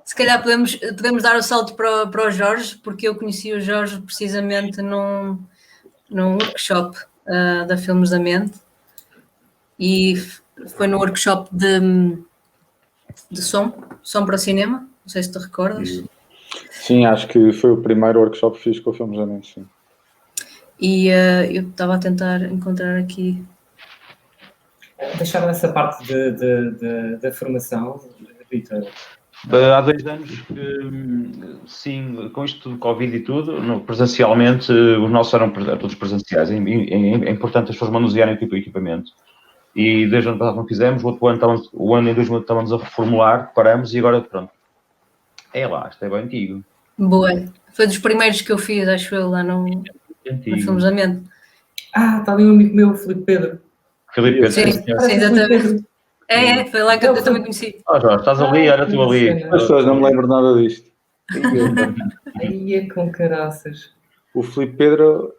Se calhar podemos dar o salto para o Jorge, porque eu conheci o Jorge precisamente num workshop da Filmes da Mente, e foi no workshop de som para o cinema, não sei se te recordas. Sim, acho que foi o primeiro workshop que fiz com o Filmes da Mente, sim. E eu estava a tentar encontrar aqui. Deixaram essa parte da formação, Vítor? Há 2 anos que, sim, com isto do Covid e tudo, presencialmente, os nossos eram todos presenciais. É importante as pessoas manusearem o equipamento. E desde o ano passado não fizemos, o ano em 2000 estávamos a reformular, paramos e agora pronto. É lá, isto é bem antigo. Boa. Foi dos primeiros que eu fiz, acho eu, lá no Filmes da Mente. Está ali um amigo meu, o Filipe Pedro. Filipe Pedro, sim, exatamente. Foi lá que eu também conheci. Jorge, estás ali, olha tu ali. As pessoas não me lembram nada disto. Aí é com caraças. O Filipe Pedro...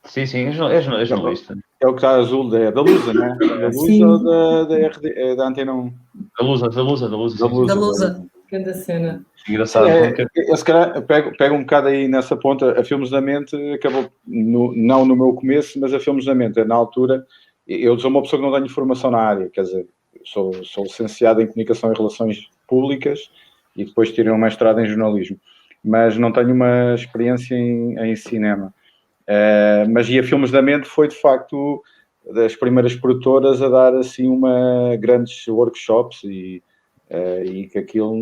Sim, é jornalista. É o que está azul, da Lusa, não é? Da Lusa ou da RD? É da Antena 1? Da Lusa. Grande cena. Engraçado. Eu se calhar pego um bocado aí nessa ponta. A Filmes da Mente acabou, não no meu começo, mas a Filmes da Mente, na altura, eu sou uma pessoa que não tenho formação na área, quer dizer, sou licenciado em Comunicação e Relações Públicas e depois tirei um mestrado em Jornalismo, mas não tenho uma experiência em cinema. Mas a Filmes da Mente foi, de facto, das primeiras produtoras a dar, assim, grandes workshops e que aquilo...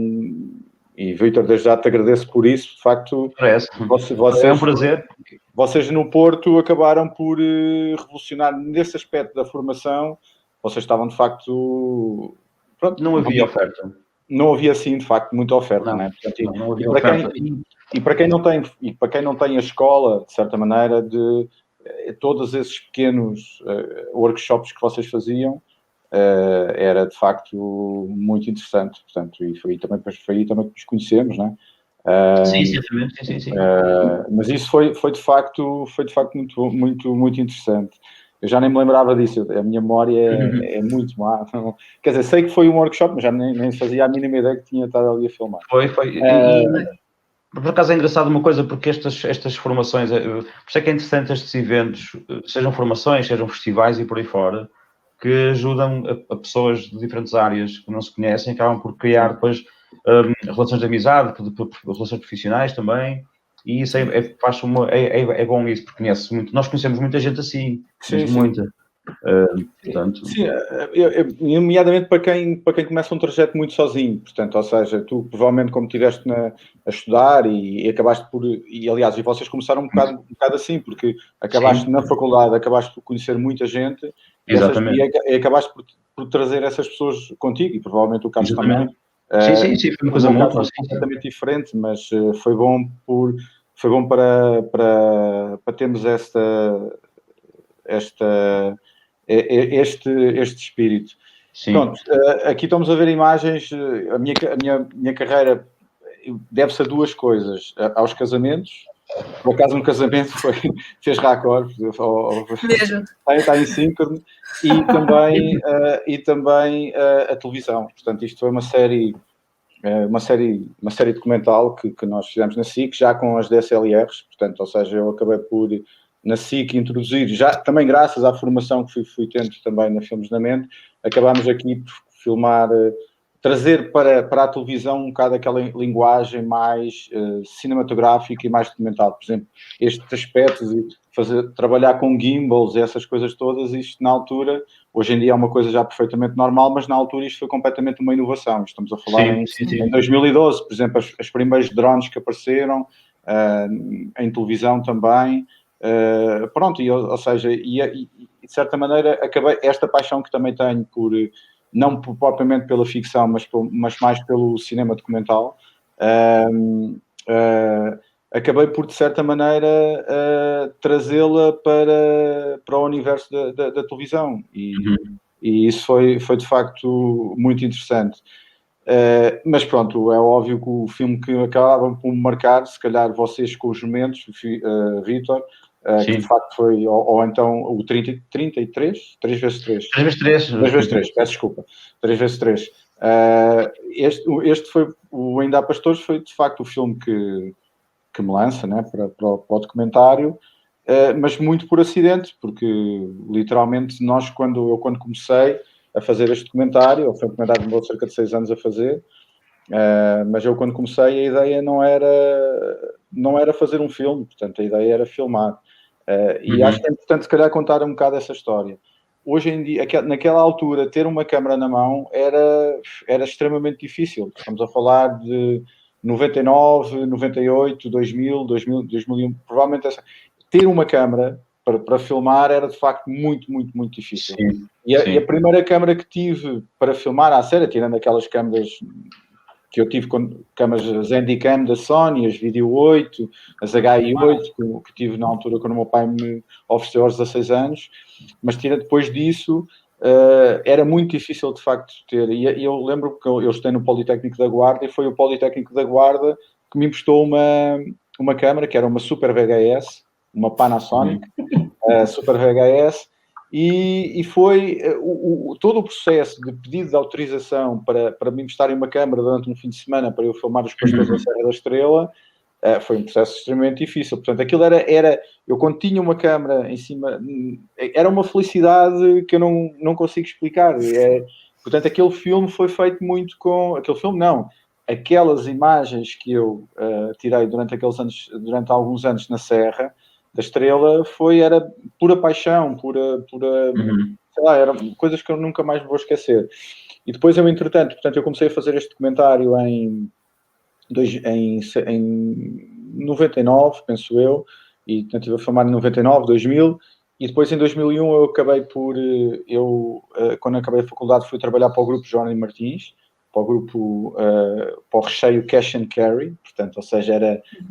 E, Vítor, desde já te agradeço por isso. De facto, é um prazer. Vocês no Porto acabaram por revolucionar nesse aspecto da formação. Vocês estavam, de facto... Pronto, não havia oferta. Não havia, sim, de facto, muita oferta. Não, né? Portanto, não havia oferta. Para quem não tem a escola, de certa maneira, de todos esses pequenos workshops que vocês faziam, era de facto muito interessante, portanto, e foi aí também que nos conhecemos, não é? Sim. Mas isso foi de facto muito, muito, muito interessante. Eu já nem me lembrava disso, a minha memória é muito má. Quer dizer, sei que foi um workshop, mas já nem fazia a mínima ideia que tinha estado ali a filmar. Foi. Por acaso é engraçado uma coisa, porque estas formações, por isso é que é interessante estes eventos, sejam formações, sejam festivais e por aí fora, que ajudam a pessoas de diferentes áreas que não se conhecem, acabam por criar depois relações de amizade, relações profissionais também, e isso é bom isso, porque nós conhecemos muita gente assim, muita. Portanto... Sim, nomeadamente para quem começa um trajeto muito sozinho, portanto, ou seja, tu provavelmente como estiveste a estudar e acabaste por, e aliás, e vocês começaram um bocado assim, porque acabaste na faculdade, acabaste por conhecer muita gente e acabaste por trazer essas pessoas contigo, e provavelmente o Carlos também. Sim, foi uma coisa muito completamente diferente, mas foi bom para termos este espírito. Sim. Pronto, aqui estamos a ver imagens. A minha carreira deve-se a duas coisas: aos casamentos. Por acaso, um casamento fez raccord, está em síncrono, e também a televisão. Portanto, isto foi uma série documental que nós fizemos na SIC, já com as DSLRs. Portanto, ou seja, eu acabei por, na SIC, introduzir, já também graças à formação que fui tendo também na Filmes da Mente, acabámos aqui por filmar, trazer para a televisão um bocado aquela linguagem mais cinematográfica e mais documental. Por exemplo, estes aspectos de trabalhar com gimbals e essas coisas todas, isto na altura, hoje em dia é uma coisa já perfeitamente normal, mas na altura isto foi completamente uma inovação. Estamos a falar em 2012, por exemplo, as primeiras drones que apareceram, em televisão também. Pronto, ou seja, de certa maneira acabei esta paixão que também tenho não propriamente pela ficção, mas mais pelo cinema documental, acabei por, de certa maneira, trazê-la para o universo da televisão, e isso foi de facto muito interessante. Mas pronto, é óbvio que o filme que acabava por me marcar, se calhar vocês com os momentos, Vítor, que de facto foi, ou então o 33, 3x3, peço desculpa, 3x3, Este foi, o Ainda há Pastores foi de facto o filme que me lança, né, para o documentário, mas muito por acidente, porque literalmente quando comecei a fazer este documentário, foi um documentário que demorou cerca de 6 anos a fazer, mas eu quando comecei a ideia não era fazer um filme, portanto a ideia era filmar. E acho que é importante se calhar contar um bocado essa história. Hoje em dia, naquela altura, ter uma câmara na mão era extremamente difícil. Estamos a falar de 99, 98, 2000, 2001, provavelmente ter uma câmara para filmar era de facto muito, muito, muito difícil. Sim, e a primeira câmara que tive para filmar à série, tirando aquelas câmaras que eu tive com câmaras Handycam da Sony, as Video 8, as HI8, que tive na altura quando o meu pai me ofereceu aos 16 anos, mas depois disso era muito difícil de facto ter, e eu lembro que eu estudei no Politécnico da Guarda, e foi o Politécnico da Guarda que me emprestou uma câmara, que era uma Super VHS, uma Panasonic, Super VHS, e foi todo o processo de pedido de autorização para me emprestarem uma câmara durante um fim de semana para eu filmar os Pastores da Serra da Estrela. Foi um processo extremamente difícil. Portanto, aquilo eu quando tinha uma câmara em cima, era uma felicidade que eu não consigo explicar. Portanto, aquele filme foi feito muito aquelas imagens que eu tirei durante alguns anos na Serra da Estrela, era pura paixão, sei lá, eram coisas que eu nunca mais vou esquecer. E depois eu, entretanto, eu comecei a fazer este documentário em 99, penso eu, e estive a filmar em 99, 2000, e depois em 2001 eu acabei quando acabei a faculdade, fui trabalhar para o grupo Johnny Martins, para o recheio Cash and Carry, portanto, ou seja,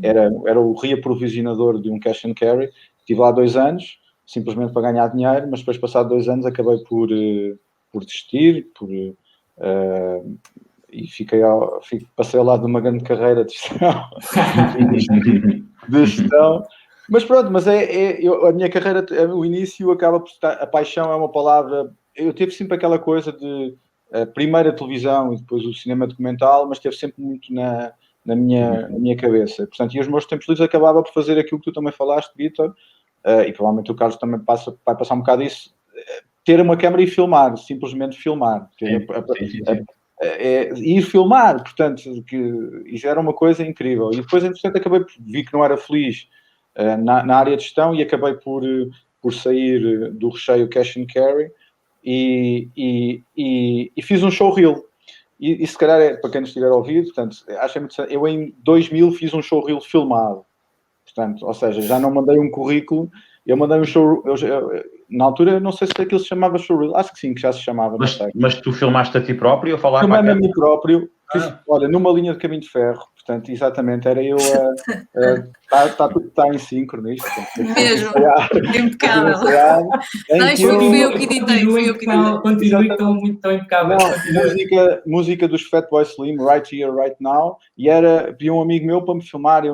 era o reaprovisionador de um Cash and Carry. Estive lá 2 anos, simplesmente para ganhar dinheiro, mas depois, passado 2 anos, acabei por desistir, e passei ao lado de uma grande carreira de gestão. Mas pronto, a minha carreira, o início acaba por estar, a paixão é uma palavra, eu tive sempre aquela coisa de primeiro a televisão e depois o cinema documental, mas esteve sempre muito na minha cabeça. Portanto, e os meus tempos livres acabava por fazer aquilo que tu também falaste, Vitor, e provavelmente o Carlos também vai passar um bocado isso, ter uma câmera e filmar, simplesmente filmar. Ir filmar, portanto, isso era uma coisa incrível. E depois, entretanto, vi que não era feliz na área de gestão e acabei por sair do recheio Cash and Carry e fiz um showreel. E se calhar, para quem nos estiver a ouvir, portanto, acho muito, eu em 2000 fiz um showreel filmado. Portanto, ou seja, já não mandei um currículo, eu mandei um show. Na altura, não sei se aquilo se chamava showreel, acho que sim, que já se chamava. Mas tu filmaste a ti próprio ou falar Filmei-me a mim próprio, olha, numa linha de caminho de ferro, portanto, exatamente, era eu está em síncrono nisto. Mesmo, impecável. Não, isto fui eu que editei. Continue tão impecável. Música dos Fatboy Slim, Right Here, Right Now, e vi um amigo meu para me filmar, eu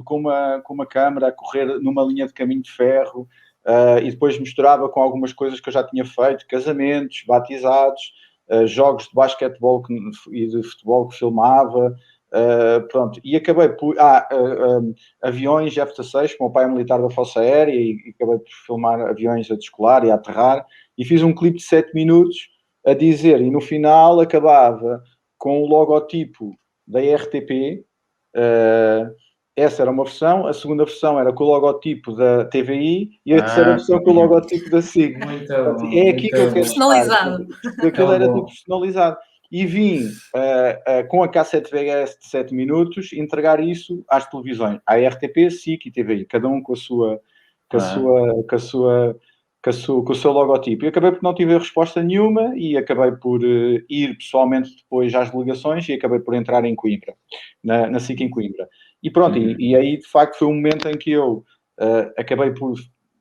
com uma câmera a correr numa linha de caminho de ferro, e depois misturava com algumas coisas que eu já tinha feito, casamentos, batizados, jogos de basquetebol e de futebol que filmava, pronto, e acabei por aviões F-16, como o pai é militar da Força Aérea, e acabei por filmar aviões a descolar e a aterrar, e fiz um clipe de 7 minutos a dizer, e no final acabava com o logotipo da RTP. Essa era uma versão, a segunda versão era com o logotipo da TVI e a terceira versão com o logotipo da SIC. É aqui que eu quero personalizado. Aquilo era tudo personalizado. E vim com a cassete VHS de 7 minutos entregar isso às televisões, à RTP, SIC e TVI, cada um com o seu logotipo. E acabei por não ter resposta nenhuma e acabei por ir pessoalmente depois às delegações e acabei por entrar em Coimbra, na SIC em Coimbra. E pronto, e aí de facto foi um momento em que eu acabei por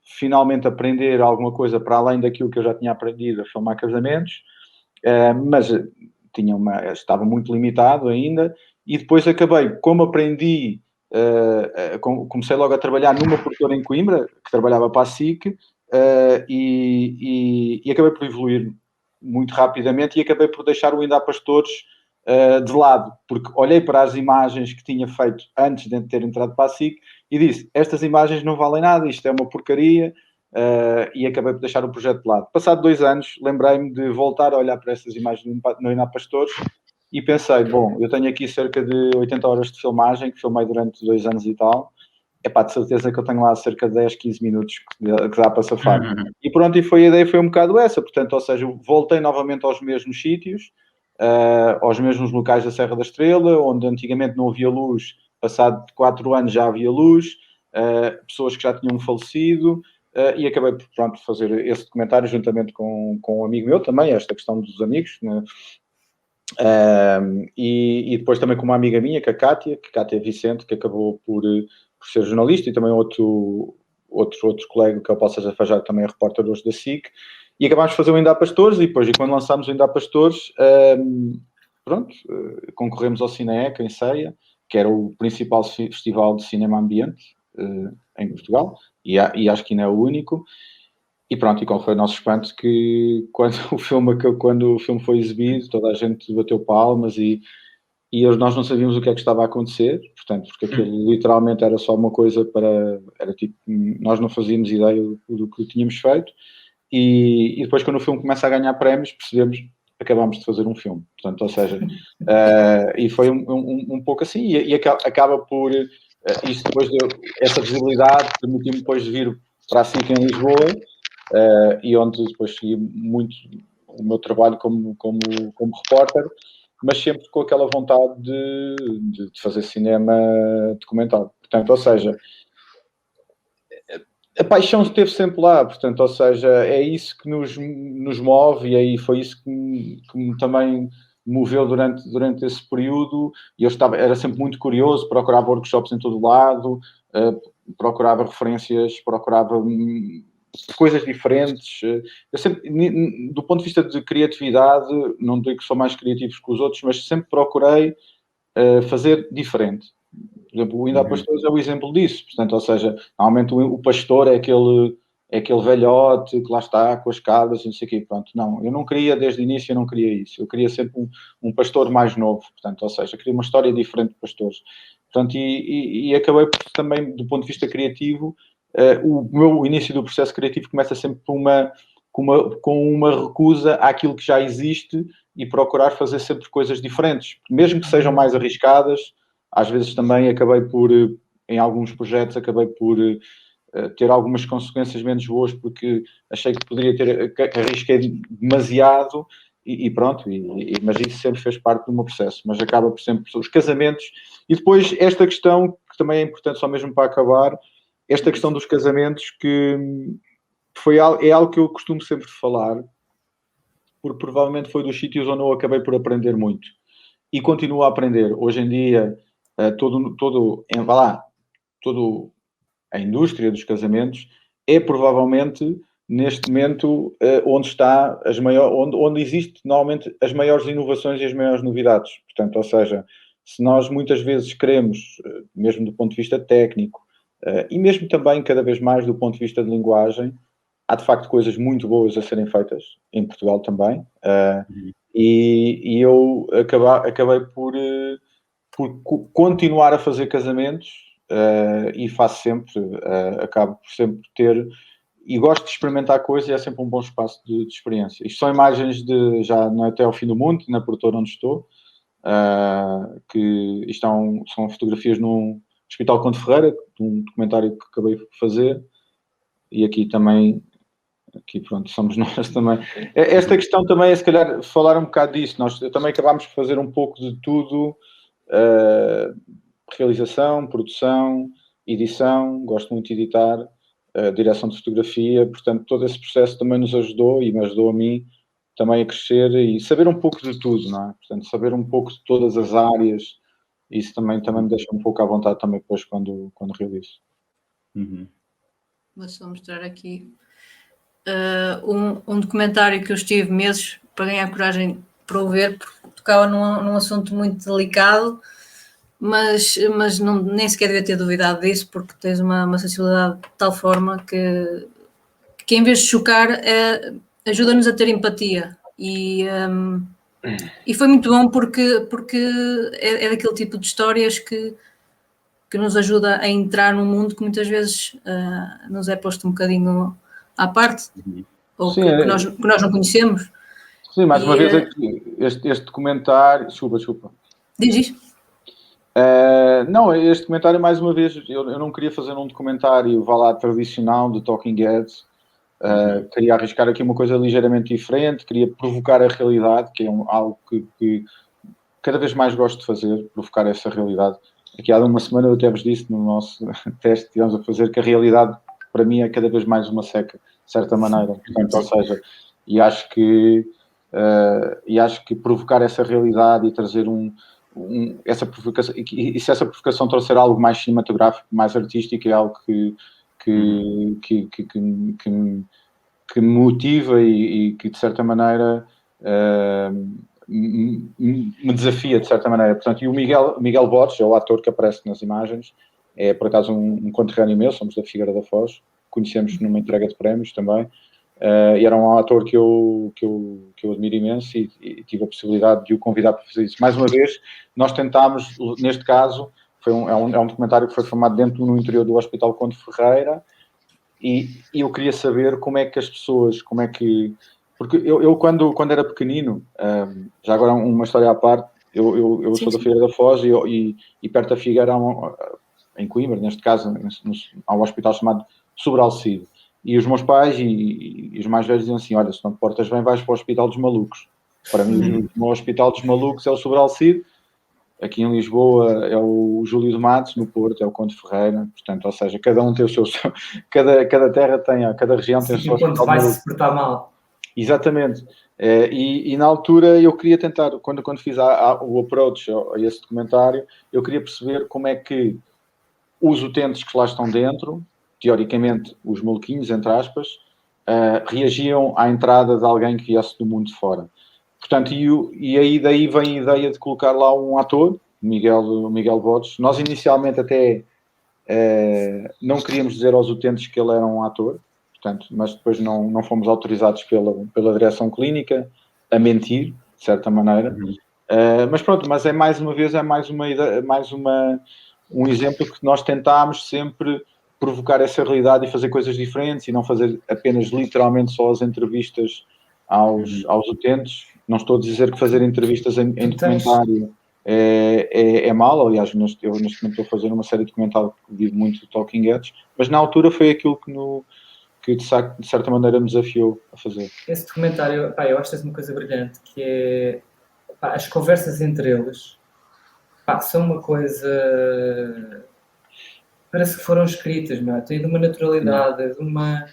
finalmente aprender alguma coisa para além daquilo que eu já tinha aprendido a filmar casamentos, mas estava muito limitado ainda, e depois acabei, como aprendi, comecei logo a trabalhar numa produtora em Coimbra, que trabalhava para a SIC, e acabei por evoluir muito rapidamente e acabei por deixar o Ainda há Pastores de lado, porque olhei para as imagens que tinha feito antes de ter entrado para a SIC e disse, estas imagens não valem nada, isto é uma porcaria, e acabei por deixar o projeto de lado. Passado 2 anos, lembrei-me de voltar a olhar para essas imagens no Ainda há Pastores e pensei, bom, eu tenho aqui cerca de 80 horas de filmagem, que filmei durante 2 anos e tal, de certeza que eu tenho lá cerca de 10, 15 minutos que dá para safar. E pronto, e a ideia foi um bocado essa, portanto, ou seja, voltei novamente aos mesmos sítios, aos mesmos locais da Serra da Estrela, onde antigamente não havia luz, passado 4 anos já havia luz, pessoas que já tinham falecido, e acabei por, pronto, fazer esse documentário juntamente com um amigo meu também, esta questão dos amigos, né? E depois também com uma amiga minha, que é a Cátia Vicente, que acabou por ser jornalista, e também outro colega, que é o Paulo César Fajardo, também é repórter hoje da SIC, e acabámos de fazer o Ainda há Pastores, e depois, quando lançámos o Ainda há Pastores, pronto, concorremos ao Cineeca, em Ceia, que era o principal festival de cinema ambiente em Portugal, e acho que ainda é o único. E pronto, e qual foi o nosso espanto que quando o filme foi exibido, toda a gente bateu palmas e nós não sabíamos o que é que estava a acontecer, portanto, porque aquilo literalmente era só uma coisa era tipo, nós não fazíamos ideia do que tínhamos feito, e depois quando o filme começa a ganhar prémios, percebemos que acabámos de fazer um filme, portanto, ou seja, e foi um pouco assim, e acaba por, isto depois essa visibilidade permitiu-me depois de vir para a SIC em Lisboa, e onde depois segui muito o meu trabalho como repórter, mas sempre com aquela vontade de fazer cinema documental. Portanto, ou seja, a paixão esteve sempre lá, portanto, ou seja, é isso que nos move, e aí foi isso que me também moveu durante esse período, e eu era sempre muito curioso, procurava workshops em todo lado, procurava referências, procurava coisas diferentes. Eu sempre, do ponto de vista de criatividade, não digo que sou mais criativo que os outros, mas sempre procurei fazer diferente. Por exemplo, o Ainda há Pastores é o exemplo disso. Portanto, ou seja, normalmente o pastor é aquele velhote que lá está com as cabras e não sei o quê. Pronto, não, eu não queria, desde o início, eu não queria isso. Eu queria sempre um pastor mais novo. Portanto, ou seja, queria uma história diferente de pastores. Portanto, e acabei por, também, do ponto de vista criativo, o início do processo criativo começa sempre com uma recusa àquilo que já existe e procurar fazer sempre coisas diferentes. Mesmo que sejam mais arriscadas, às vezes também acabei por, em alguns projetos, ter algumas consequências menos boas porque achei que poderia arrisquei demasiado e pronto, mas isso sempre fez parte do meu processo, mas acaba por sempre os casamentos. E depois esta questão, que também é importante só mesmo para acabar, esta questão dos casamentos, que é algo que eu costumo sempre falar, porque provavelmente foi dos sítios onde eu acabei por aprender muito. E continuo a aprender. Hoje em dia, toda a indústria dos casamentos é provavelmente, neste momento, onde existe normalmente as maiores inovações e as maiores novidades. Portanto, ou seja, se nós muitas vezes queremos, mesmo do ponto de vista técnico, e mesmo também cada vez mais do ponto de vista de linguagem, há de facto coisas muito boas a serem feitas em Portugal também. E eu acabei por continuar a fazer casamentos, e faço sempre, acabo por sempre ter, e gosto de experimentar coisas, e é sempre um bom espaço de experiência. Isto são imagens já não é Até ao Fim do Mundo, na produtora onde estou, que são fotografias num Hospital Conde Ferreira, de um documentário que acabei de fazer, e aqui também, pronto, somos nós também. Esta questão também é, se calhar, falar um bocado disso. Nós também acabámos por fazer um pouco de tudo, realização, produção, edição, gosto muito de editar, direção de fotografia, portanto, todo esse processo também nos ajudou e me ajudou a mim também a crescer e saber um pouco de tudo, não é? Portanto, saber um pouco de todas as áreas, isso também me deixa um pouco à vontade também depois quando realizo. Vou só mostrar aqui um documentário que eu estive meses para ganhar coragem para o ver, porque tocava num assunto muito delicado, mas nem sequer devia ter duvidado disso, porque tens uma sensibilidade de tal forma que em vez de chocar, ajuda-nos a ter empatia E foi muito bom porque é daquele tipo de histórias que nos ajuda a entrar num mundo que muitas vezes nos é posto um bocadinho à parte, ou Sim, que nós não conhecemos. Sim, mais uma vez aqui, este documentário... Desculpa. Diz isto. Não, este documentário, mais uma vez, eu não queria fazer um documentário, vá lá, tradicional, de Talking Heads. Queria arriscar aqui uma coisa ligeiramente diferente, queria provocar a realidade, que é algo que cada vez mais gosto de fazer, provocar essa realidade. Aqui há uma semana eu até vos disse no nosso teste que estivemos a fazer que a realidade, para mim, é cada vez mais uma seca, de certa maneira. Portanto, ou seja, e acho que provocar essa realidade e trazer essa provocação, e se essa provocação trouxer algo mais cinematográfico, mais artístico, é algo que me motiva e que, de certa maneira, me desafia, de certa maneira. Portanto, e o Miguel Borges, é o ator que aparece nas imagens, é, por acaso, um conterrâneo meu, somos da Figueira da Foz, conhecemos numa entrega de prémios também, e era um ator que eu admiro imenso e tive a possibilidade de o convidar para fazer isso. Mais uma vez, nós tentámos, neste caso, é um documentário que foi filmado no interior do Hospital Conde Ferreira, e eu queria saber como é que as pessoas, porque eu quando era pequenino, já agora uma história à parte, eu sou da Figueira da Foz e perto da Figueira, em Coimbra, neste caso, há um hospital chamado Sobralcide. E os meus pais e os mais velhos diziam assim, olha, se não te portas bem, vais para o Hospital dos Malucos. Para mim, o Hospital dos Malucos é o Sobralcide. Aqui em Lisboa é o Júlio de Matos, no Porto é o Conde Ferreira, portanto, ou seja, cada um tem o seu... Cada terra tem, cada região tem o seu hospital. Quando vai se portar mal. Exatamente. E na altura eu queria tentar, quando fiz o approach a esse documentário, eu queria perceber como é que os utentes que lá estão dentro, teoricamente os maluquinhos, entre aspas, reagiam à entrada de alguém que viesse do mundo de fora. Portanto, e aí daí vem a ideia de colocar lá um ator, Miguel Borges. Nós inicialmente até não queríamos dizer aos utentes que ele era um ator, portanto, mas depois não fomos autorizados pela direção clínica a mentir, de certa maneira. Mas pronto, mas é mais uma vez, um exemplo que nós tentámos sempre provocar essa realidade e fazer coisas diferentes e não fazer apenas literalmente só as entrevistas aos utentes. Não estou a dizer que fazer entrevistas em documentário é mau. Aliás, eu neste momento estou a fazer uma série documental que vive muito de Talking Heads, mas na altura foi aquilo que de certa maneira me desafiou a fazer. Esse documentário, eu acho que é uma coisa brilhante, que é as conversas entre eles, são uma coisa... Parece que foram escritas, não é? Tem de uma naturalidade, de uma...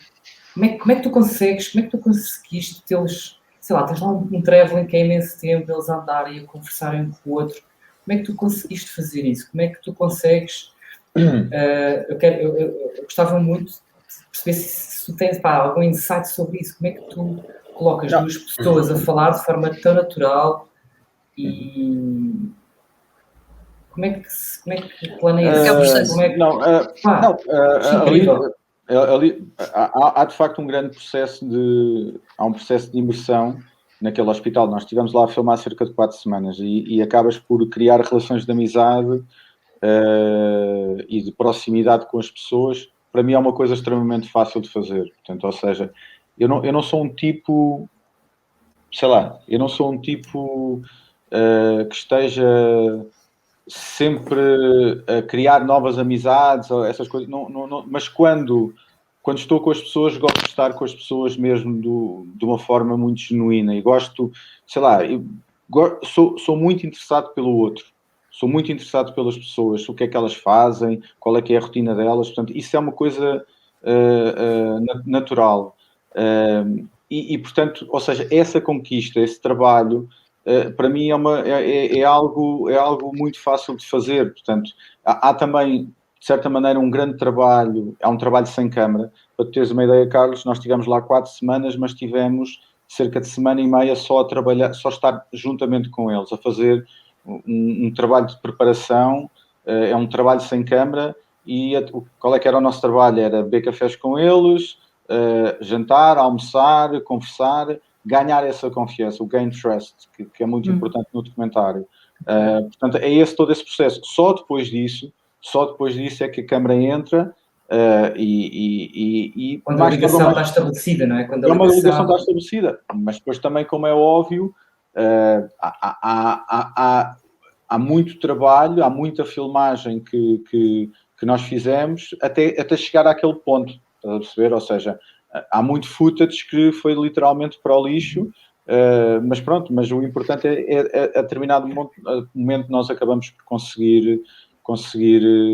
Como é que tu conseguiste tê-los... Sei lá, tens lá um traveling que é imenso tempo, eles andarem a conversarem um com o outro. Como é que tu conseguiste fazer isso? Como é que tu consegues... Eu gostava muito de perceber se tu tens algum insight sobre isso. Como é que tu colocas duas pessoas a falar de forma tão natural e... Como é que planeias? Há de facto um grande processo há um processo de imersão naquele hospital. Nós estivemos lá a filmar cerca de 4 semanas e acabas por criar relações de amizade e de proximidade com as pessoas. Para mim é uma coisa extremamente fácil de fazer. Portanto, ou seja, eu não sou um tipo, sei lá, que esteja sempre a criar novas amizades ou essas coisas, mas quando estou com as pessoas, gosto de estar com as pessoas mesmo de uma forma muito genuína e gosto, sei lá, sou muito interessado pelo outro, sou muito interessado pelas pessoas, o que é que elas fazem, qual é que é a rotina delas, portanto, isso é uma coisa natural. Portanto, ou seja, essa conquista, esse trabalho, para mim é algo muito fácil de fazer. Portanto, há também, de certa maneira, um grande trabalho, há um trabalho sem câmara. Para tu teres uma ideia, Carlos, nós estivemos lá 4 semanas, mas tivemos cerca de semana e meia só a trabalhar, só estar juntamente com eles, a fazer um trabalho de preparação. É um trabalho sem câmara. E qual é que era o nosso trabalho? Era beber cafés com eles, jantar, almoçar, conversar. ganhar essa confiança, o gain trust, que é muito importante no documentário. Portanto, é todo esse processo. Só depois disso é que a câmara entra quando a ligação está estabelecida, não é? Quando a ligação está estabelecida, mas depois também, como é óbvio, há muito trabalho, há muita filmagem que nós fizemos até chegar àquele ponto, estás a perceber? Ou seja, há muito footage que foi literalmente para o lixo, mas o importante é a determinado momento nós acabamos por conseguir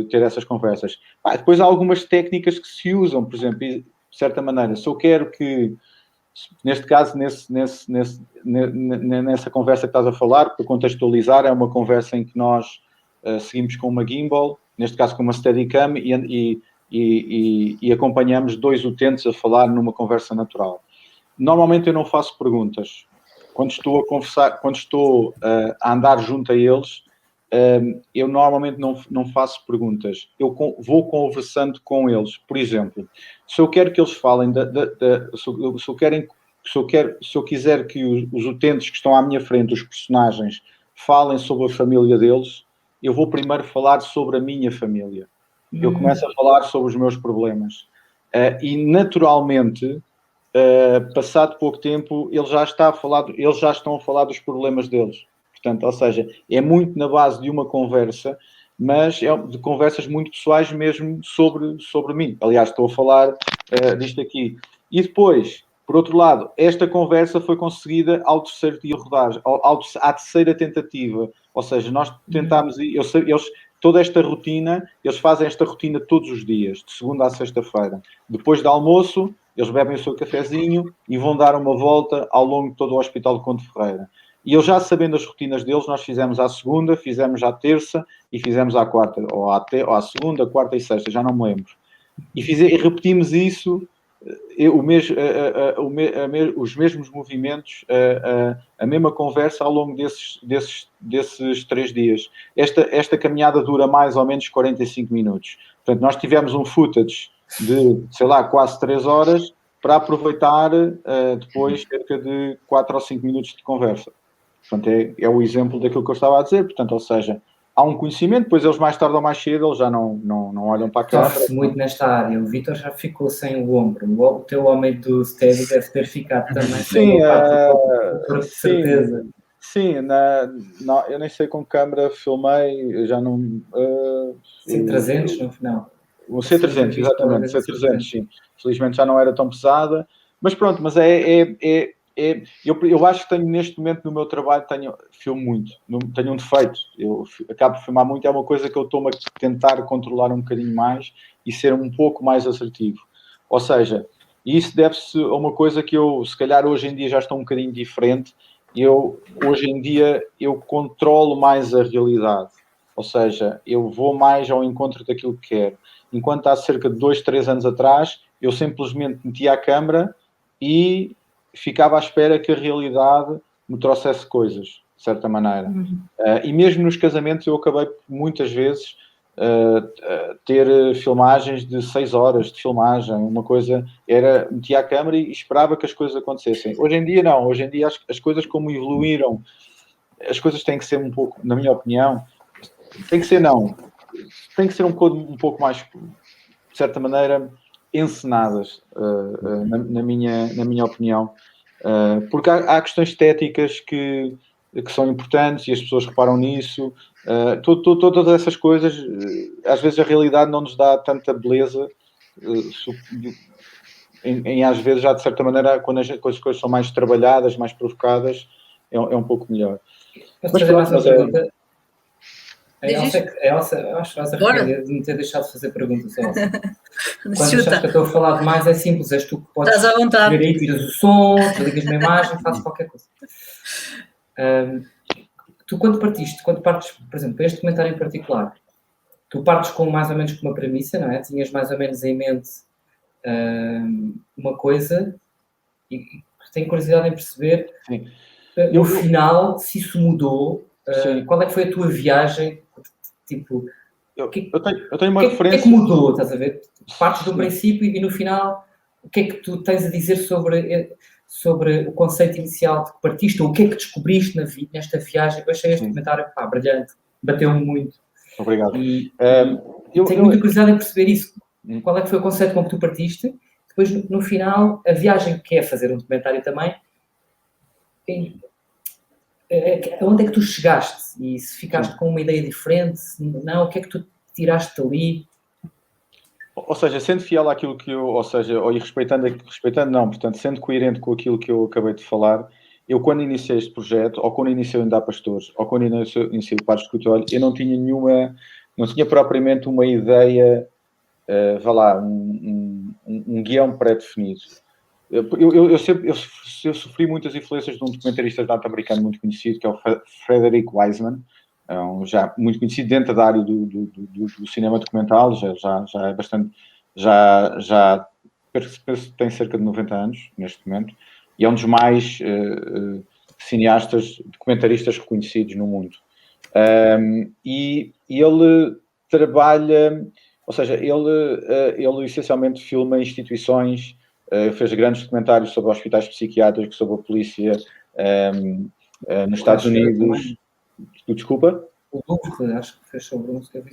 ter essas conversas. Depois há algumas técnicas que se usam, por exemplo, de certa maneira, se eu quero que, neste caso, nessa conversa que estás a falar, para contextualizar, é uma conversa em que nós seguimos com uma gimbal, neste caso com uma Steadicam, e acompanhamos 2 utentes a falar numa conversa natural. Normalmente eu não faço perguntas. Quando estou a conversar, quando estou a andar junto a eles, eu normalmente não faço perguntas. Eu vou conversando com eles. Por exemplo, se eu quero que eles falem, se eu quiser que os utentes que estão à minha frente, os personagens, falem sobre a família deles, eu vou primeiro falar sobre a minha família. Eu começo a falar sobre os meus problemas. E naturalmente, passado pouco tempo, eles já estão a falar dos problemas deles. Portanto, ou seja, é muito na base de uma conversa, mas é de conversas muito pessoais mesmo sobre mim. Aliás, estou a falar disto aqui. E depois, por outro lado, esta conversa foi conseguida ao terceiro dia de rodagem, à terceira tentativa. Ou seja, nós tentámos, toda esta rotina, eles fazem esta rotina todos os dias, de segunda a sexta-feira. Depois do almoço, eles bebem o seu cafezinho e vão dar uma volta ao longo de todo o Hospital de Conde Ferreira. E eu já sabendo as rotinas deles, nós fizemos à segunda, fizemos à terça e fizemos à quarta, ou à segunda, quarta e sexta, já não me lembro. E repetimos isso, os mesmos movimentos, a mesma conversa ao longo desses 3 dias. Esta caminhada dura mais ou menos 45 minutos. Portanto, nós tivemos um footage de, quase 3 horas para aproveitar depois cerca de 4 ou 5 minutos de conversa. Portanto, é o exemplo daquilo que eu estava a dizer. Portanto, ou seja, há um conhecimento, depois eles mais tarde ou mais cedo, eles já não olham para a câmara. Sofre-se muito nesta área. O Vítor já ficou sem o ombro. O teu homem do Steady deve ter ficado também sem por certeza. Sim, eu nem sei com que câmara filmei, já não... C300 no final. O C300, exatamente, C300, sim. Felizmente já não era tão pesada, mas pronto, mas eu acho que tenho neste momento no meu trabalho, filmo muito, tenho um defeito, eu acabo de filmar muito, é uma coisa que eu estou-me a tentar controlar um bocadinho mais e ser um pouco mais assertivo. Ou seja, isso deve-se a uma coisa que eu, se calhar hoje em dia já estou um bocadinho diferente, hoje em dia eu controlo mais a realidade, ou seja, eu vou mais ao encontro daquilo que quero. Enquanto há cerca de 2, 3 anos atrás, eu simplesmente metia a câmera e ficava à espera que a realidade me trouxesse coisas, de certa maneira. E mesmo nos casamentos eu acabei muitas vezes ter filmagens de 6 horas de filmagem. Uma coisa era metia a câmera e esperava que as coisas acontecessem. Hoje em dia não, hoje em dia as coisas como evoluíram, as coisas têm que ser um pouco, na minha opinião, tem que ser um pouco mais, de certa maneira, encenadas, na minha opinião. Porque há questões estéticas que são importantes e as pessoas reparam nisso. Todas essas coisas, às vezes a realidade não nos dá tanta beleza, às vezes já de certa maneira, quando as coisas são mais trabalhadas, mais provocadas, é um pouco melhor. Posso fazer mais uma pergunta? Elsa, eu acho que estás a arrepender de me ter deixado de fazer perguntas, Elsa. Quando achas que eu estou a falar demais, é simples, és tu que podes estás à vontade. Ver aí, tiras o som, ligas uma imagem, fazes qualquer coisa. Tu quando partes, por exemplo, para este comentário em particular, tu partes com mais ou menos com uma premissa, não é? Tinhas mais ou menos em mente uma coisa e tenho curiosidade em perceber no final se isso mudou, qual é que foi a tua viagem, tipo... Eu tenho uma referência... O que é que mudou, estás a ver? Partes de um princípio e no final, o que é que tu tens a dizer sobre sobre o conceito inicial de que partiste, ou o que é que descobriste nesta viagem. Eu achei este documentário brilhante, bateu-me muito. Obrigado. E tenho muita curiosidade em perceber isso. Qual é que foi o conceito com que tu partiste? Depois, no final, a viagem que é fazer um documentário também, onde é que tu chegaste? E se ficaste com uma ideia diferente, se não, o que é que tu tiraste dali? Ou seja, sendo fiel àquilo que eu, ou seja, ou respeitando não, portanto, sendo coerente com aquilo que eu acabei de falar, eu quando iniciei este projeto, ou quando iniciei o Ainda Há Pastores, ou quando iniciei o Padre Escritório, eu não tinha propriamente uma ideia, vá lá, um guião pré-definido. Eu sofri muitas influências de um documentarista norte-americano muito conhecido, que é o Frederick Wiseman, já muito conhecido dentro da área do cinema documental, já é bastante, já tem cerca de 90 anos neste momento, e é um dos mais cineastas, documentaristas reconhecidos no mundo. E ele trabalha, ou seja, ele essencialmente filma instituições, fez grandes documentários sobre hospitais psiquiátricos, sobre a polícia nos Estados Unidos. Desculpa? O Louvre, acho que fez sobre o Louvre,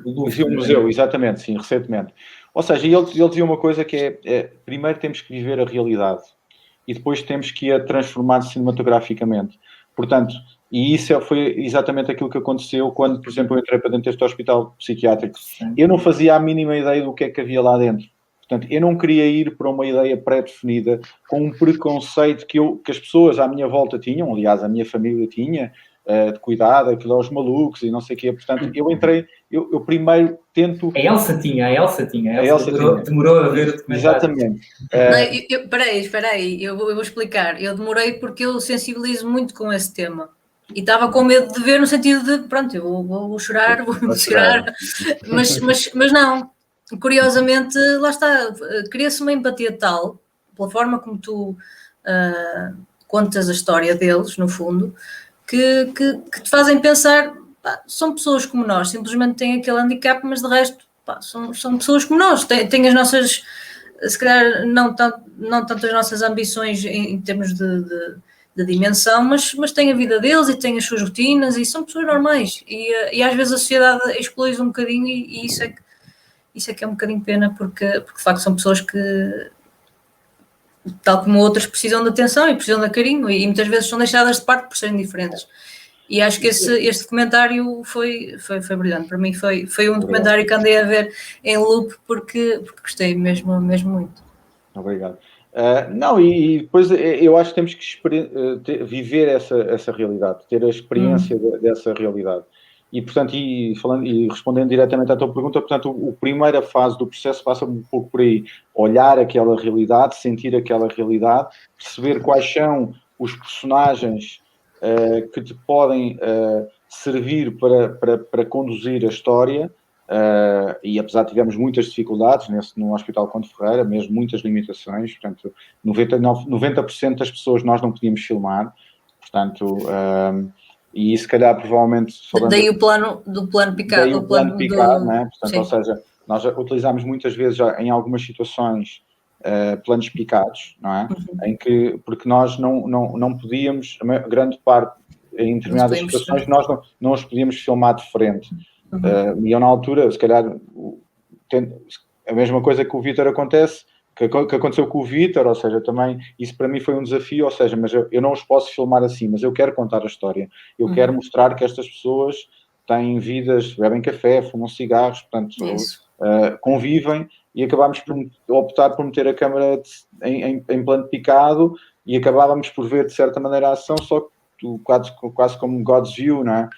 o museu, exatamente, sim, recentemente. Ou seja, ele dizia uma coisa que primeiro temos que viver a realidade e depois temos que a transformar cinematograficamente. Portanto, e isso foi exatamente aquilo que aconteceu quando, por exemplo, eu entrei para dentro deste hospital psiquiátrico. Eu não fazia a mínima ideia do que é que havia lá dentro. Portanto, eu não queria ir para uma ideia pré-definida, com um preconceito que as pessoas à minha volta tinham, aliás, a minha família tinha, de cuidado, aquilo aos malucos e não sei o quê. Portanto, eu entrei, eu primeiro tento... A Elsa tinha. Demorou a ver o documentário. Exatamente. Espera aí, eu vou explicar. Eu demorei porque eu sensibilizo muito com esse tema. E estava com medo de ver no sentido de, pronto, eu vou chorar, vou emocionar, mas não. Curiosamente, lá está, cria-se uma empatia tal, pela forma como tu contas a história deles, no fundo, que te fazem pensar, pá, são pessoas como nós, simplesmente têm aquele handicap, mas de resto, pá, são pessoas como nós, têm as nossas, se calhar não tanto as nossas ambições em termos de dimensão, mas têm a vida deles e têm as suas rotinas e são pessoas normais, e às vezes a sociedade exclui um bocadinho e isso é que é um bocadinho pena, porque de facto são pessoas que, tal como outras, precisam de atenção e precisam de carinho e muitas vezes são deixadas de parte por serem diferentes. E acho que este documentário foi brilhante. Para mim foi um documentário que andei a ver em loop porque gostei mesmo muito. Obrigado. Não, e depois eu acho que temos que viver essa realidade, ter a experiência dessa realidade. E, portanto, falando e respondendo diretamente à tua pergunta, portanto, a primeira fase do processo passa um pouco por aí. Olhar aquela realidade, sentir aquela realidade, perceber quais são os personagens que te podem servir para conduzir a história. E apesar de tivemos muitas dificuldades no Hospital Conde Ferreira, mesmo muitas limitações, portanto, 90% das pessoas nós não podíamos filmar, portanto... E se calhar, provavelmente... Daí o plano picado. Daí o plano picado, né? Portanto, ou seja, nós utilizámos muitas vezes, já, em algumas situações, planos picados, não é? Porque nós não podíamos, a grande parte, em determinadas situações, nós não os podíamos filmar de frente. E eu, na altura, se calhar, a mesma coisa que o Vítor que aconteceu com o Vítor, ou seja, também isso para mim foi um desafio, ou seja, mas eu não os posso filmar assim, mas eu quero contar a história, eu quero mostrar que estas pessoas têm vidas, bebem café, fumam cigarros, portanto, convivem, e acabámos por optar por meter a câmara em plano picado e acabávamos por ver, de certa maneira, a ação, só que quase como God's View, não é?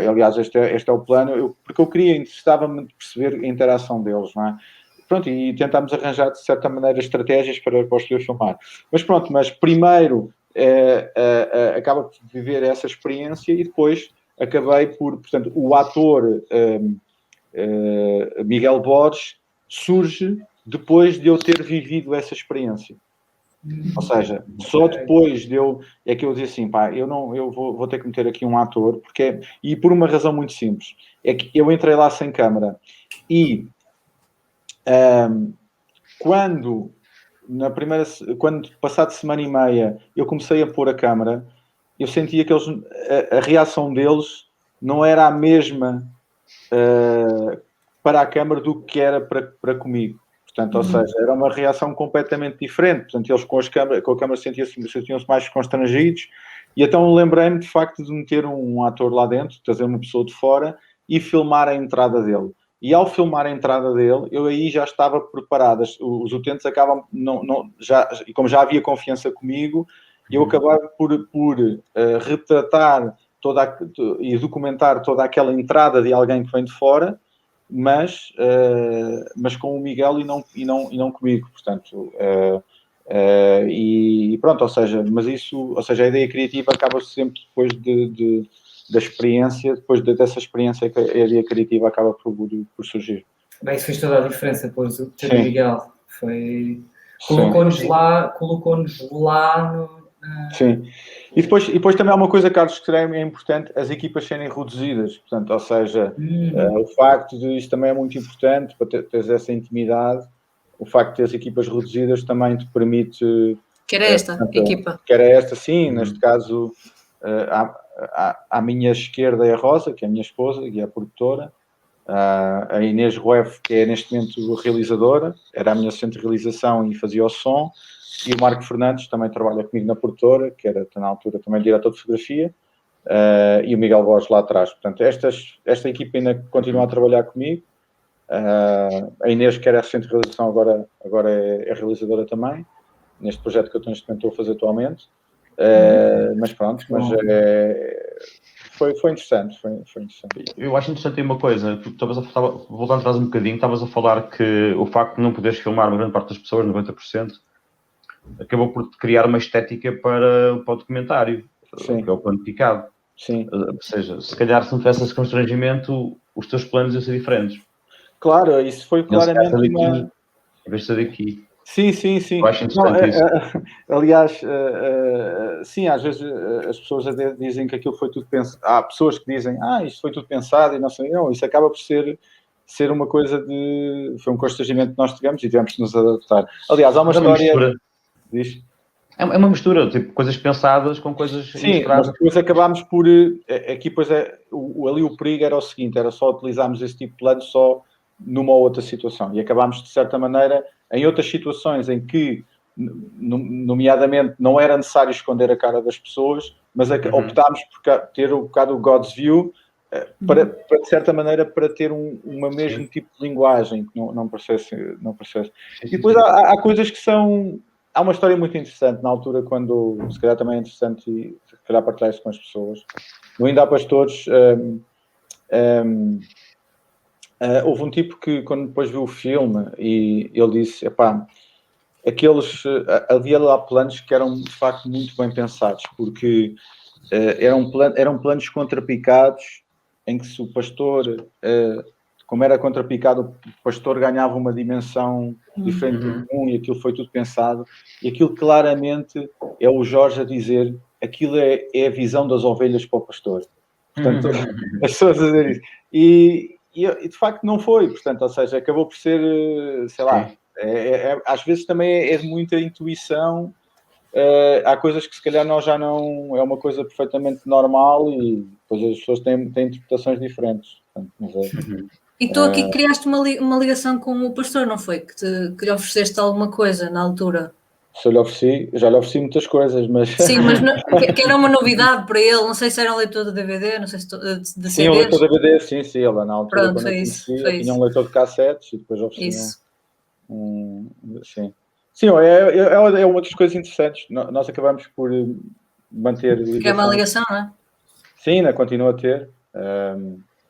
Aliás, este é o plano, porque eu interessava-me de perceber a interação deles, não é? Pronto, e tentámos arranjar, de certa maneira, estratégias para os poder filmar. Mas pronto, primeiro acaba por viver essa experiência e depois acabei portanto, o ator Miguel Borges surge depois de eu ter vivido essa experiência. Ou seja, só depois é que eu disse assim, pá, eu vou ter que meter aqui um ator, e por uma razão muito simples, é que eu entrei lá sem câmara e quando quando passado semana e meia eu comecei a pôr a câmara, eu sentia que a reação deles não era a mesma para a câmara do que era para comigo. Portanto, ou seja, era uma reação completamente diferente. Portanto, eles com a câmara sentiam-se mais constrangidos. E então lembrei-me, de facto, de meter um ator lá dentro, trazer uma pessoa de fora e filmar a entrada dele. E ao filmar a entrada dele, eu aí já estava preparado. Os utentes acabam, e como já havia confiança comigo, eu acabava por retratar e documentar toda aquela entrada de alguém que vem de fora, mas com o Miguel e não comigo. Portanto, e pronto, ou seja, a ideia criativa acaba sempre depois da experiência, depois dessa experiência que a ideia criativa acaba por surgir. Bem, isso fez toda a diferença, pois, o Miguel. Colocou-nos lá no... Sim. E depois também há uma coisa, Carlos, que é importante, as equipas serem reduzidas. Portanto, ou seja, o facto de isto também é muito importante para teres essa intimidade. O facto de ter as equipas reduzidas também te permite... Que era esta equipa? Que era esta, sim. Neste caso, à minha esquerda é a Rosa, que é a minha esposa, e é a produtora. A Inês Rueff, que é neste momento realizadora, era a minha assistente de realização e fazia o som. E o Marco Fernandes também trabalha comigo na produtora, que era na altura também diretor de fotografia. E o Miguel Borges lá atrás. Portanto, esta equipa ainda continua a trabalhar comigo. A Inês, que era assistente de realização, agora é realizadora também, neste projeto que eu neste momento estou a fazer atualmente. Mas pronto, foi interessante, foi interessante. Eu acho interessante uma coisa, porque voltando atrás um bocadinho, estavas a falar que o facto de não poderes filmar uma grande parte das pessoas, 90%, acabou por criar uma estética para o documentário, Sim. que é o plano picado. Sim. Ou seja, se calhar se não tivesse esse constrangimento, os teus planos iam ser diferentes. Claro, isso foi claramente em vez de ser daqui. Sim. Eu acho interessante isso. Aliás, sim, às vezes as pessoas dizem que aquilo foi tudo pensado. Há pessoas que dizem, isto foi tudo pensado e não sei, não, isso acaba por ser uma coisa foi um constrangimento que nós tivemos e tivemos que nos adaptar. Aliás, há uma história... Diz? É uma mistura, tipo, coisas pensadas com coisas inesperadas. Mas depois acabámos por... Aqui, pois ali o perigo era o seguinte, era só utilizarmos esse tipo de plano só numa ou outra situação. E acabámos, de certa maneira, em outras situações em que, nomeadamente, não era necessário esconder a cara das pessoas, mas optámos por ter um bocado o God's View, para, de certa maneira, para ter um mesmo tipo de linguagem, que não parecesse. E depois há coisas que são... Há uma história muito interessante na altura, quando, se calhar também é interessante, e se calhar partilhar isso com as pessoas. No Ainda há Pastores, houve um tipo que, quando depois viu o filme, e ele disse, havia lá planos que eram, de facto, muito bem pensados, porque eram planos contrapicados, em que se o pastor... como era contrapicado, o pastor ganhava uma dimensão diferente do comum e aquilo foi tudo pensado. E aquilo claramente é o Jorge a dizer, aquilo é a visão das ovelhas para o pastor. Portanto, as pessoas a dizer isso. E de facto não foi, portanto, ou seja, acabou por ser, sei lá, às vezes também é de muita intuição. Há coisas que se calhar nós já não... É uma coisa perfeitamente normal e depois as pessoas têm interpretações diferentes. Portanto, mas E tu aqui criaste uma ligação com o pastor, não foi? Que lhe ofereceste alguma coisa na altura? Se eu lhe ofereci, já lhe ofereci muitas coisas, mas... Sim, mas que era uma novidade para ele, não sei se era um leitor de DVD, não sei se de CDs. Sim, um leitor de DVD, sim, ele na altura, pronto, quando eu conhecia, tinha um isso. leitor de cassetes e depois ofereci isso. Sim. Sim, é uma das coisas interessantes. Nós acabamos por manter ligação. Que é uma ligação, não é? Sim, ainda continua a ter.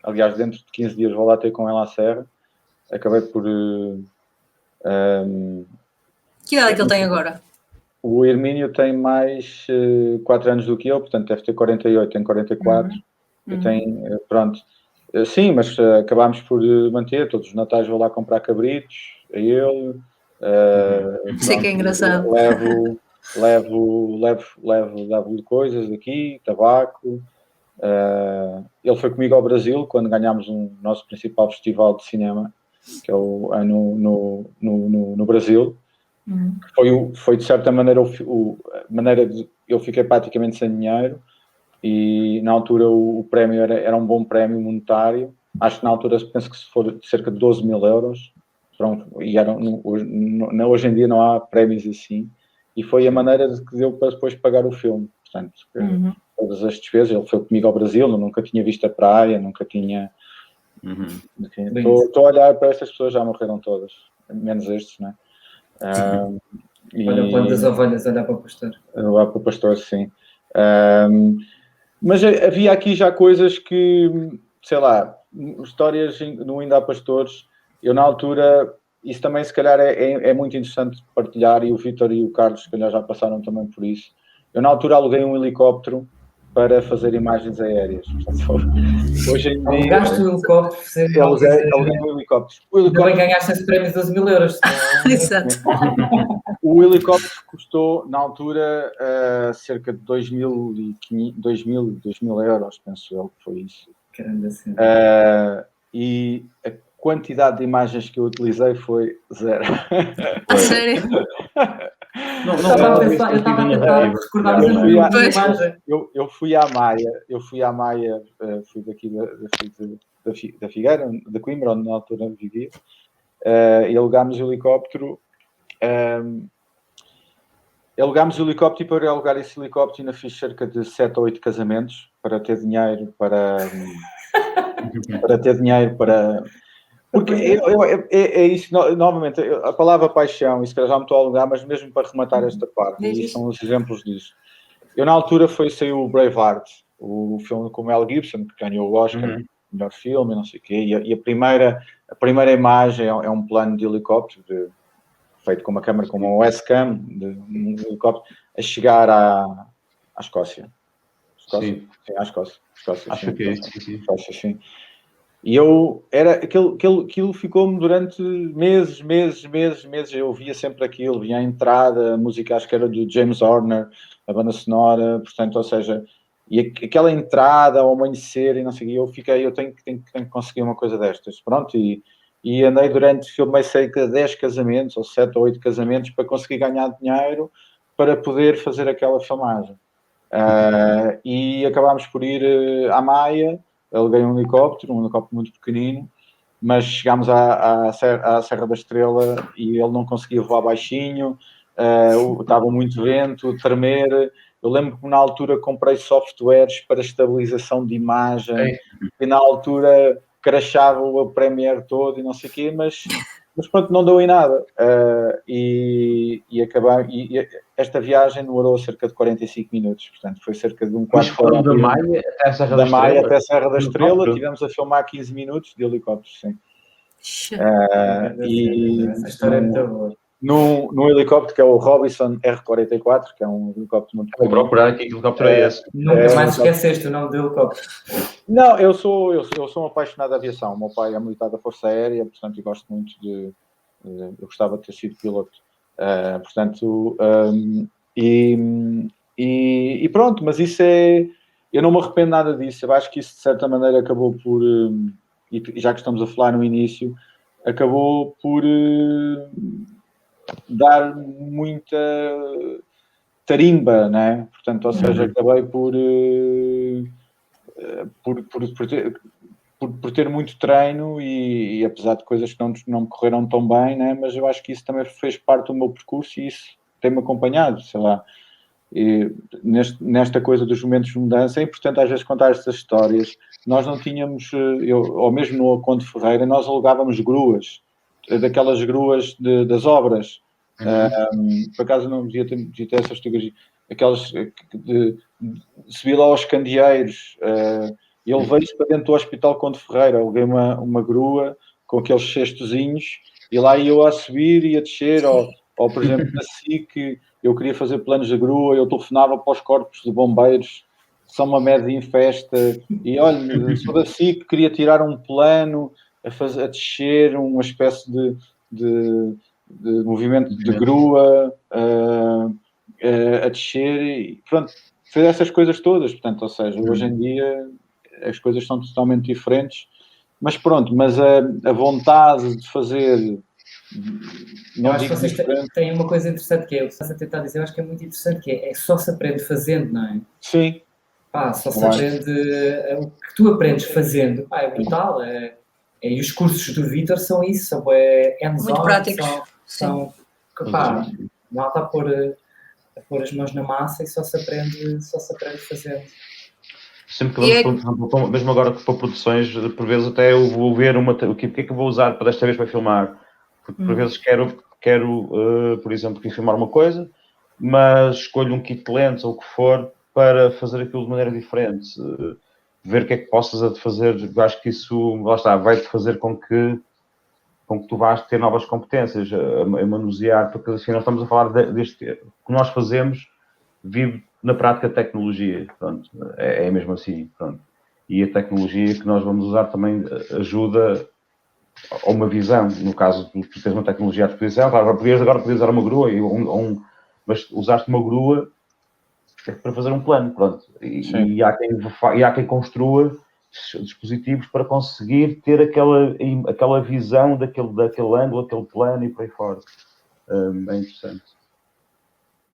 Aliás, dentro de 15 dias vou lá ter com ela à Serra. Acabei por... Que idade é que ele tem agora? O Hermínio tem mais 4 anos do que eu, portanto deve ter 48, tem 44. Eu tenho, pronto. Sim, mas acabámos por manter. Todos os natais vou lá comprar cabritos, a ele. Sei que é engraçado. Levo-lhe coisas daqui, tabaco. Ele foi comigo ao Brasil quando ganhámos o nosso principal festival de cinema, que é no Brasil. Foi de certa maneira a maneira de eu fiquei praticamente sem dinheiro e na altura o prémio era um bom prémio monetário. Acho que na altura penso que se for cerca de 12 mil euros. E hoje em dia não há prémios assim. E foi a maneira que deu para depois pagar o filme. Portanto, todas as despesas. Ele foi comigo ao Brasil, eu nunca tinha visto a praia, nunca tinha. Estou a olhar para estas pessoas, já morreram todas, menos estes, não é? Olha o plano das ovelhas, olhar para o pastor. Olhar para o pastor, sim. Mas havia aqui já coisas que, sei lá, histórias no Ainda há Pastores. Eu, na altura, isso também, se calhar, é muito interessante partilhar, e o Vítor e o Carlos, se calhar, já passaram também por isso. Eu, na altura, aluguei um helicóptero para fazer imagens aéreas. Portanto, hoje em dia... Alugaste o helicóptero para fazer imagens aéreas. Aluguei um helicóptero. Também ganhaste esse prémio de 12 mil euros. Exato. O helicóptero custou, na altura, cerca de 2.000 euros, penso eu que foi isso. Caramba, sim. E a quantidade de imagens que eu utilizei foi 0. A sério? Eu estava a tentar recordar eu fui à Maia, fui daqui da Figueira, da Coimbra, onde na altura vivia, e alugámos o helicóptero. Alugámos o helicóptero, e para alugar esse helicóptero ainda fiz cerca de 7 ou 8 casamentos para ter dinheiro para ter dinheiro para... Porque é isso, novamente, a palavra paixão, isso que já me estou a alongar, mas mesmo para rematar esta parte, e são os exemplos disso. Eu, na altura, saiu o Braveheart, o filme com o Mel Gibson, que ganhou o Oscar, melhor filme, não sei o quê, e a primeira imagem é um plano de helicóptero, feito com uma câmera, com uma Westcam, de um helicóptero, a chegar à Escócia. Sim, à Escócia. Acho que é isso, sim. E aquilo ficou-me durante meses. Eu ouvia sempre aquilo, vinha a entrada, a música acho que era do James Horner, a banda sonora, portanto, ou seja, e aquela entrada ao amanhecer e não sei o que, eu tenho que conseguir uma coisa destas, pronto, e andei filmei cerca de 10 casamentos, ou 7 ou 8 casamentos, para conseguir ganhar dinheiro, para poder fazer aquela filmagem. E acabámos por ir à Maia, aluguei um helicóptero muito pequenino, mas chegámos à Serra da Estrela e ele não conseguia voar baixinho, estava muito vento, tremer. Eu lembro que na altura comprei softwares para estabilização de imagem e na altura crashava o Premiere todo e não sei o quê, mas pronto, não deu em nada. E esta viagem demorou cerca de 45 minutos, portanto foi cerca de um quarto de hora. Da Maia até a Serra da Estrela? Da Maia até a Serra da Estrela, tivemos a filmar 15 minutos de helicóptero, sim. Essa história é muito boa. Num helicóptero que é o Robinson R44, que é um helicóptero muito Vou procurar aqui que helicóptero é esse. Nunca mais esqueceste o nome do helicóptero. Não, eu sou um apaixonado de aviação. O meu pai é militar da Força Aérea, portanto, eu gosto muito eu gostava de ter sido piloto. E pronto, mas isso eu não me arrependo nada disso. Eu acho que isso, de certa maneira, acabou por... e já que estamos a falar no início, acabou por... dar muita tarimba, né? Portanto, ou seja, acabei por ter muito treino e apesar de coisas que não me correram tão bem, né? Mas eu acho que isso também fez parte do meu percurso e isso tem-me acompanhado, sei lá. E nesta coisa dos momentos de mudança é importante às vezes contar estas histórias. Nós não tínhamos, ou mesmo no Conde Ferreira, nós alugávamos gruas, daquelas gruas das obras. Por acaso não devia ter essas fotografias, aquelas subi lá aos Candeeiros, e ele veio para dentro do Hospital Conde Ferreira. Eu levei uma grua com aqueles cestozinhos e lá ia eu a subir e a descer, ou por exemplo na SIC eu queria fazer planos de grua, eu telefonava para os corpos de bombeiros, são uma média em festa, e olha, sou da SIC, queria tirar um plano a descer, uma espécie de movimento de grua a descer, e pronto, fez essas coisas todas, portanto, ou seja, hoje em dia as coisas são totalmente diferentes, mas pronto, mas a vontade de fazer Eu não acho que digo vocês diferente. têm uma coisa interessante que é, o que estás a tentar dizer, eu acho que é muito interessante, que é só se aprende fazendo, não é? Sim, Pá, só se Claro. aprende, o que tu aprendes fazendo, pá, é brutal, e os cursos do Vítor são isso, são hands-on, Muito práticos, são pá, não está a pôr as mãos na massa e só se aprende fazendo. Sempre que vamos, por exemplo, mesmo agora para produções, por vezes até eu vou ver o que é que eu vou usar para desta vez para filmar. Porque por vezes quero por exemplo, quero filmar uma coisa, mas escolho um kit de lentes ou o que for para fazer aquilo de maneira diferente. Ver o que é que possas fazer, eu acho que isso, lá está, vai-te fazer com que tu vais ter novas competências a manusear, porque assim nós estamos a falar deste que nós fazemos, vive na prática a tecnologia, pronto, é mesmo assim, pronto. E a tecnologia que nós vamos usar também ajuda a uma visão, no caso, tu tens uma tecnologia à disposição, agora podias usar uma grua, mas usaste uma grua para fazer um plano, pronto. E há quem construa dispositivos para conseguir ter aquela visão daquele ângulo, aquele plano e por aí fora. É interessante.